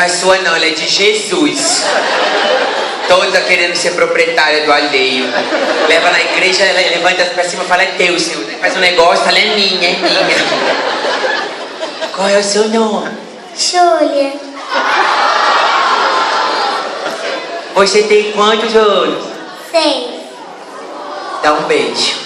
não é sua não, ela é de Jesus. Toda querendo ser proprietária do alheio. Leva na igreja, ela levanta pra cima e fala, é teu, Senhor. Faz um negócio, ela é minha, é minha. Qual é o seu nome? Júlia. Você tem quantos anos? 6. Dá um beijo.